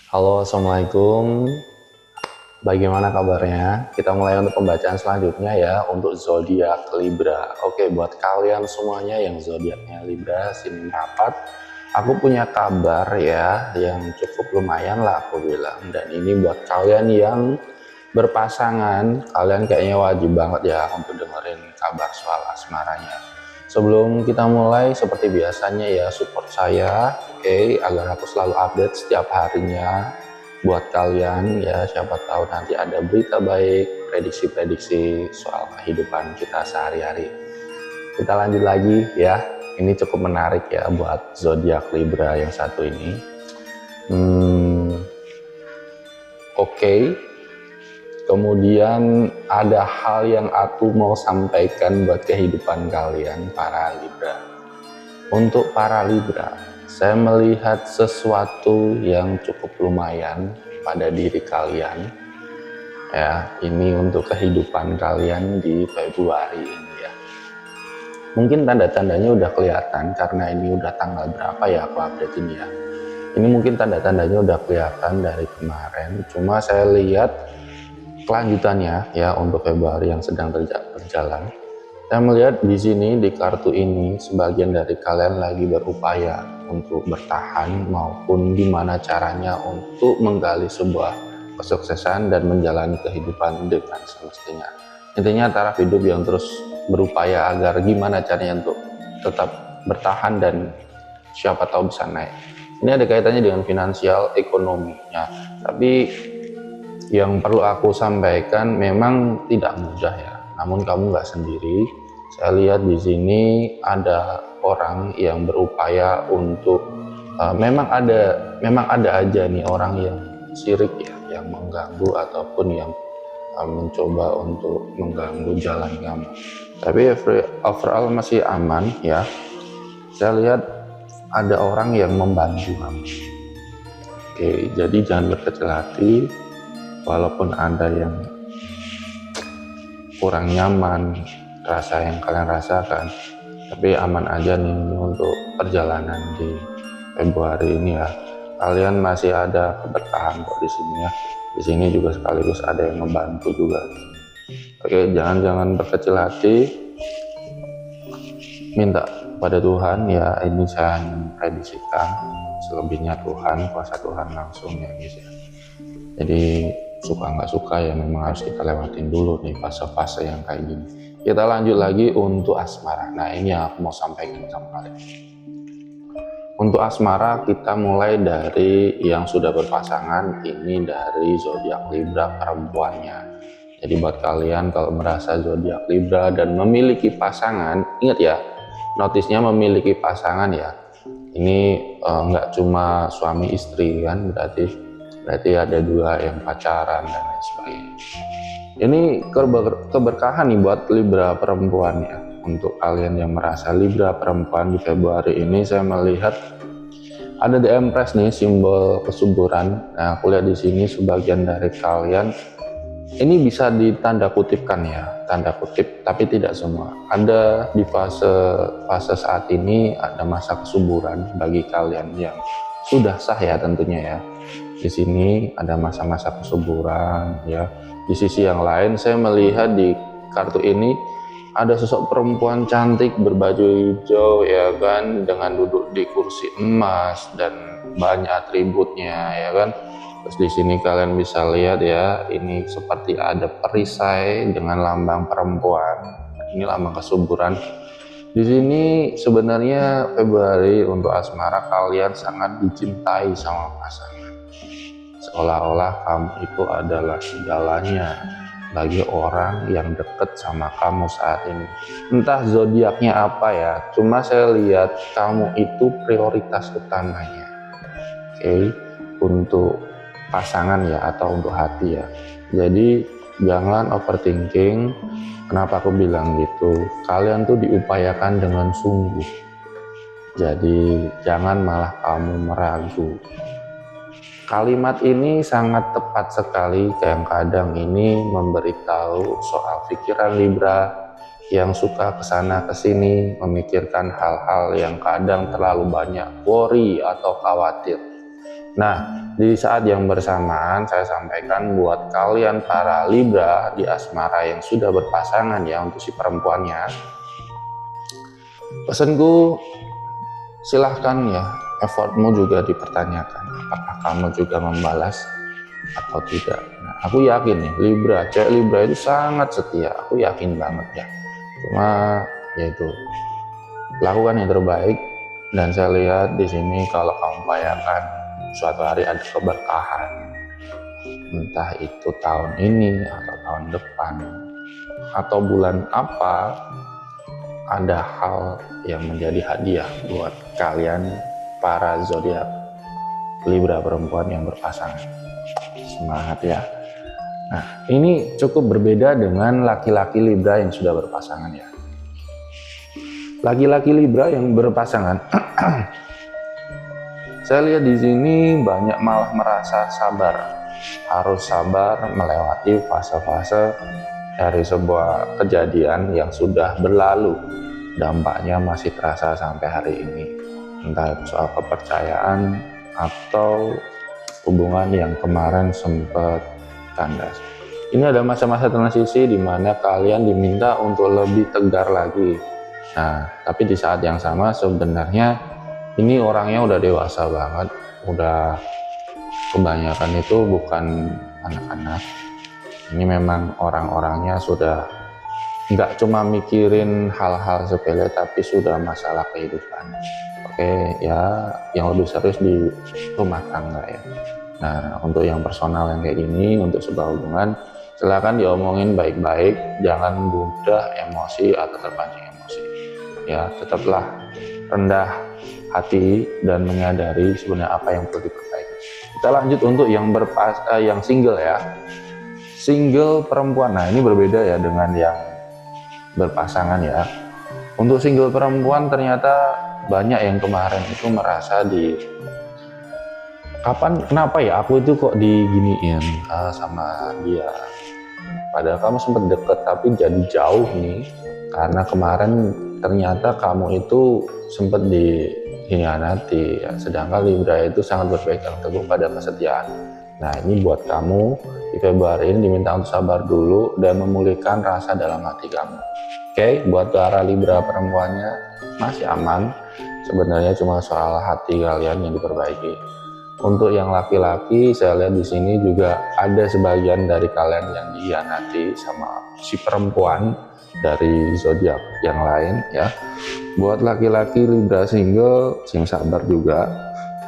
Halo, Assalamualaikum. Bagaimana kabarnya? Kita mulai untuk pembacaan selanjutnya ya, untuk zodiak Libra. Oke, buat kalian semuanya yang zodiaknya Libra, sini merapat. Aku punya kabar ya, yang cukup lumayan lah aku bilang. Dan ini buat kalian yang berpasangan, kalian kayaknya wajib banget ya untuk dengerin kabar soal asmaranya. Sebelum kita mulai, seperti biasanya ya, support saya, oke, agar aku selalu update setiap harinya buat kalian ya. Siapa tahu nanti ada berita baik, prediksi-prediksi soal kehidupan kita sehari-hari. Kita lanjut lagi ya. Ini cukup menarik ya buat zodiak Libra yang satu ini. Oke. Kemudian ada hal yang aku mau sampaikan buat kehidupan kalian para Libra. Untuk para Libra, saya melihat sesuatu yang cukup lumayan pada diri kalian. Ya, ini untuk kehidupan kalian di Februari ini ya. Mungkin tanda-tandanya udah kelihatan karena ini udah tanggal berapa ya aku update ini ya. Ini mungkin tanda-tandanya udah kelihatan dari kemarin, cuma saya lihat kelanjutannya ya untuk Februari yang sedang berjalan. Saya melihat di sini di kartu ini sebagian dari kalian lagi berupaya untuk bertahan maupun gimana caranya untuk menggali sebuah kesuksesan dan menjalani kehidupan dengan semestinya. Intinya taraf hidup yang terus berupaya agar gimana caranya untuk tetap bertahan dan siapa tahu bisa naik. Ini ada kaitannya dengan finansial ekonominya, tapi yang perlu aku sampaikan memang tidak mudah ya, namun kamu nggak sendiri. Saya lihat di sini ada orang yang berupaya untuk memang ada aja nih orang yang sirik ya, yang mengganggu ataupun yang mencoba untuk mengganggu jalan kamu. Tapi overall masih aman ya. Saya lihat ada orang yang membantu kamu. Oke, jadi jangan berkecil hati. Walaupun ada yang kurang nyaman rasa yang kalian rasakan, tapi aman aja nih untuk perjalanan di Februari ini ya. Kalian masih ada keberkahan kok di sini ya. Di sini juga sekaligus ada yang membantu juga. Oke, jangan berkecil hati. Minta pada Tuhan ya, ini saya hanya memprediksikan, selebihnya Tuhan, kuasa Tuhan langsung ya guys ya. Jadi suka nggak suka ya memang harus kita lewatin dulu nih fase-fase yang kayak gini. Kita lanjut lagi untuk asmara. Nah, ini yang aku mau sampaikan sama kalian. Untuk asmara kita mulai dari yang sudah berpasangan, ini dari zodiak Libra perempuannya. Jadi buat kalian kalau merasa zodiak Libra dan memiliki pasangan, ingat ya, notisnya memiliki pasangan ya. Ini nggak cuma suami istri kan, berarti ada dua yang pacaran dan lain sebagainya. Ini keberkahan nih buat Libra perempuan ya. Untuk kalian yang merasa Libra perempuan di Februari ini, saya melihat ada The Empress nih, simbol kesuburan. Nah, aku lihat di sini sebagian dari kalian ini bisa ditanda kutipkan ya, tanda kutip, tapi tidak semua. Ada di fase saat ini ada masa kesuburan bagi kalian yang sudah sah ya tentunya ya. Di sini ada masa-masa kesuburan ya. Di sisi yang lain saya melihat di kartu ini ada sosok perempuan cantik berbaju hijau ya kan, dengan duduk di kursi emas dan banyak atributnya ya kan. Terus di sini kalian bisa lihat ya, ini seperti ada perisai dengan lambang perempuan. Ini lambang kesuburan. Di sini sebenarnya Februari untuk asmara kalian sangat dicintai sama pasangan. Seolah-olah kamu itu adalah segalanya bagi orang yang deket sama kamu saat ini. Entah zodiaknya apa ya, cuma saya lihat kamu itu prioritas utamanya. Oke, untuk pasangan ya atau untuk hati ya. Jadi jangan overthinking. Kenapa aku bilang gitu? Kalian tuh diupayakan dengan sungguh. Jadi jangan malah kamu meragu. Kalimat ini sangat tepat sekali, yang kadang ini memberitahu soal pikiran Libra yang suka kesana kesini, memikirkan hal-hal yang kadang terlalu banyak worry atau khawatir. Nah, di saat yang bersamaan saya sampaikan buat kalian para Libra di asmara yang sudah berpasangan ya, untuk si perempuannya, pesanku silahkan ya, effortmu juga dipertanyakan, apakah kamu juga membalas atau tidak. Nah, aku yakin nih Libra, cewek Libra itu sangat setia, aku yakin banget ya. Cuma yaitu lakukan yang terbaik, dan saya lihat di sini kalau kamu upayakan suatu hari ada keberkahan, entah itu tahun ini atau tahun depan atau bulan apa, ada hal yang menjadi hadiah buat kalian para zodiak Libra perempuan yang berpasangan. Semangat ya. Nah, ini cukup berbeda dengan laki-laki Libra yang sudah berpasangan ya. Laki-laki Libra yang berpasangan, saya lihat di sini banyak malah merasa sabar, harus sabar melewati fase-fase dari sebuah kejadian yang sudah berlalu, dampaknya masih terasa sampai hari ini, entah soal kepercayaan atau hubungan yang kemarin sempat kandas. Ini ada masa-masa transisi di mana kalian diminta untuk lebih tegar lagi. Nah, tapi di saat yang sama sebenarnya ini orangnya udah dewasa banget, udah kebanyakan itu bukan anak-anak. Ini memang orang-orangnya sudah nggak cuma mikirin hal-hal sepele, tapi sudah masalah kehidupan. Oke ya, yang lebih serius di rumah tangga ya. Nah, untuk yang personal yang kayak gini, untuk sebuah hubungan, silakan diomongin baik-baik, jangan mudah emosi atau terpancing emosi. Ya, tetaplah rendah hati dan menyadari sebenarnya apa yang perlu diperbaiki. Kita lanjut untuk yang single ya. Single perempuan. Nah, ini berbeda ya dengan yang berpasangan ya. Untuk single perempuan ternyata banyak yang kemarin itu merasa kenapa ya aku itu kok diginiin sama dia, padahal kamu sempat deket tapi jadi jauh nih, karena kemarin ternyata kamu itu sempat dikhianati ya. Sedangkan Libra itu sangat berpegang teguh pada kesetiaan. Nah, ini buat kamu di Februari ini diminta untuk sabar dulu dan memulihkan rasa dalam hati kamu. Oke, buat para Libra perempuannya masih aman, sebenarnya cuma soal hati kalian yang diperbaiki. Untuk yang laki-laki, saya lihat di sini juga ada sebagian dari kalian yang dikhianati sama si perempuan dari zodiak yang lain ya. Buat laki-laki Libra single, sing sabar juga,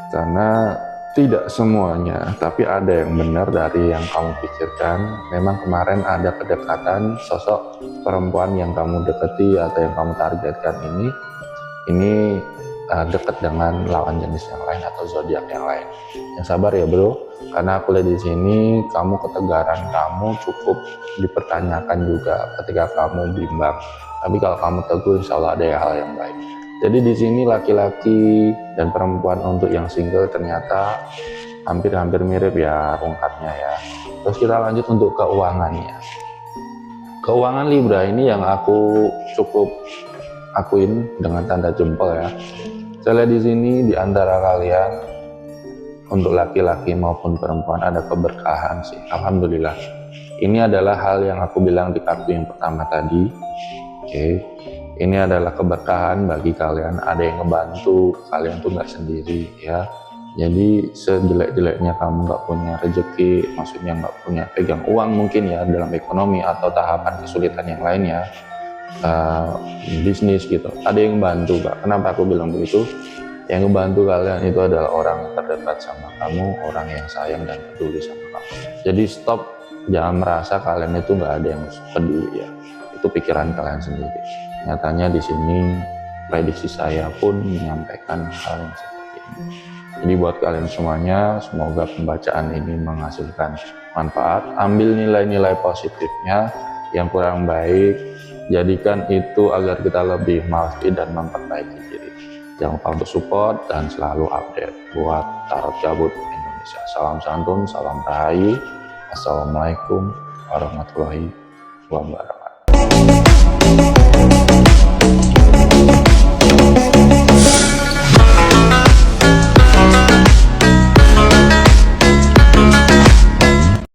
karena tidak semuanya, tapi ada yang benar dari yang kamu pikirkan. Memang kemarin ada kedekatan sosok perempuan yang kamu deketi atau yang kamu targetkan ini dekat dengan lawan jenis yang lain atau zodiak yang lain. Yang sabar ya bro, karena aku lihat di sini kamu ketegaran kamu cukup dipertanyakan juga ketika kamu bimbang. Tapi kalau kamu teguh, insya Allah ada hal yang baik. Jadi di sini laki-laki dan perempuan untuk yang single ternyata hampir-hampir mirip ya rungkatnya ya. Terus kita lanjut untuk keuangannya. Keuangan Libra ini yang aku cukup akuin dengan tanda jempol ya. Saya lihat di sini di antara kalian untuk laki-laki maupun perempuan ada keberkahan sih. Alhamdulillah. Ini adalah hal yang aku bilang di kartu yang pertama tadi. Oke. Ini adalah keberkahan bagi kalian. Ada yang ngebantu kalian tuh nggak sendiri ya. Jadi sejelek-jeleknya kamu nggak punya rezeki, maksudnya nggak punya pegang uang mungkin ya dalam ekonomi atau tahapan kesulitan yang lainnya. Bisnis gitu, ada yang bantu Kak. Kenapa aku bilang begitu? Yang ngebantu kalian itu adalah orang yang terdekat sama kamu, orang yang sayang dan peduli sama kamu. Jadi stop, jangan merasa kalian itu nggak ada yang peduli ya. Itu pikiran kalian sendiri. Nyatanya di sini prediksi saya pun menyampaikan hal yang seperti ini. Jadi buat kalian semuanya, semoga pembacaan ini menghasilkan manfaat. Ambil nilai-nilai positifnya, yang kurang baik jadikan itu agar kita lebih maafin dan memperbaiki diri. Jangan lupa untuk support dan selalu update buat Tarot Gabut Indonesia. Salam santun, salam rahayu. Assalamualaikum warahmatullahi wabarakatuh.